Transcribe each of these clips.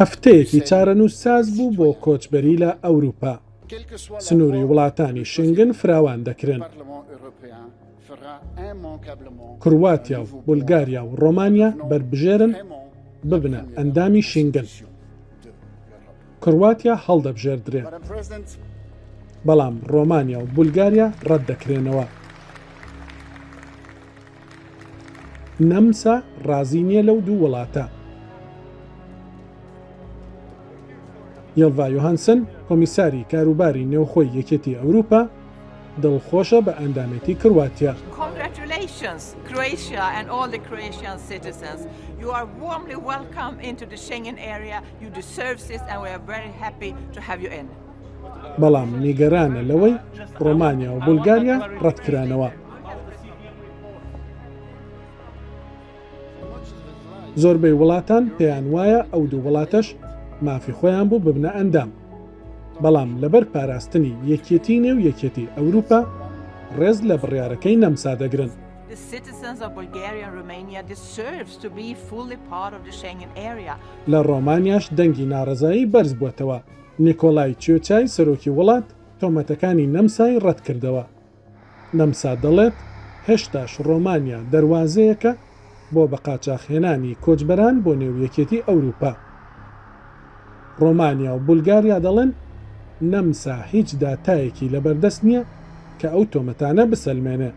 هەفتەیەکی چارەنووسساز بوو بۆ کۆچبەری لە ئەوروپا. سنووری وڵاتانی شنگن فراوان دەکرێن. کرواتیا و بولگاریا و ڕۆمانیا بەربژێرن ببنە ئەندامی شنگن. کرواتیا هەڵدەبژێردرێ، بەڵام ڕۆمانیا و بولگاریا ڕەت دەکرێنەوە. نەمسا ڕازی نییە لەو دوو وڵاتە. یلڤا یۆهانسن، کۆمیساری کاروباری نێوخۆی یەکێتی ئەوروپا، دڵخۆشە بە ئەندامێتی کرواتیا. Congratulations, Croatia and all the Croatian citizens. You are warmly welcome into the Schengen area. You deserve this and we are very happy to have you in. بەڵام نیگەرانە لەوەی ڕۆمانیا و بولگاریا ڕەتکرانەوە. زۆربەی وڵاتان پێیان وایە ئەو دوو وڵاتەش مافی خۆیان بوو ببنە ئەندام. بەڵام لەبەر پاراستنی یەکێتی نێو یەکێتی ئەوروپا ڕێز لە بڕیارەکەی نەمسا دەگرن. The citizens of Bulgaria and Romania deserves to be fully part of the Schengen area. لە ڕۆمانیاش دەنگی ناڕەزایی بەرز بووەتەوە. نیکۆلای چیۆچای سەرۆکی وڵات تۆمەتەکانی نەمسای ڕەت کردەوە. نەمسا دەڵێت هێشتاش ڕۆمانیا دەواازەیەکە بۆ بە قاچاقهێنانی کۆچبەران بۆ نێویەکێتی ئەوروپا. ڕۆمانیا و بولگاریا دەڵێن نەمسا هیچ داتایەکی لەبەردەست نییە کە ئەو تۆمەتانە بسەلمێنێ.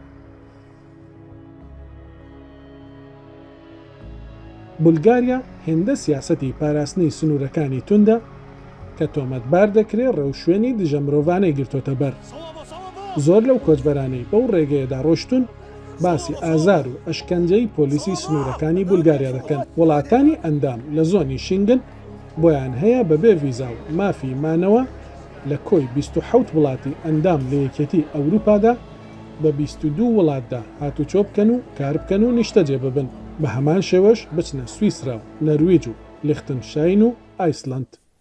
بولگاریا هێندە سیاسەتی پاراستنی سنوورەکانی توندە کە تۆمەتبار دەکرێت ڕێوشوێنی دژە مرۆڤانەی گرتۆتە بەر. زۆر لەو کۆچبەرانەی بەو ڕێگەیەدا ڕۆشتون باسی ئازار و ئەشکەنجەی پۆلیسی سنوورەکانی بولگاریا دەکەن. وڵاتانی ئەندام لە زۆنی شنگن بۆیان هەیە بەبێ ڤیزا و مافی مانەوە لە کۆی 27 وڵاتی ئەندام لە یەکێتی ئەوروپادا بە 22 وڵاتدا هاتوچۆ بکەن و کار بکەن و نیشتەجێ ببن. بە هەمان شێوەش بچنە سویسرا و نەرویج و لیختنشاین و ئایسلەند.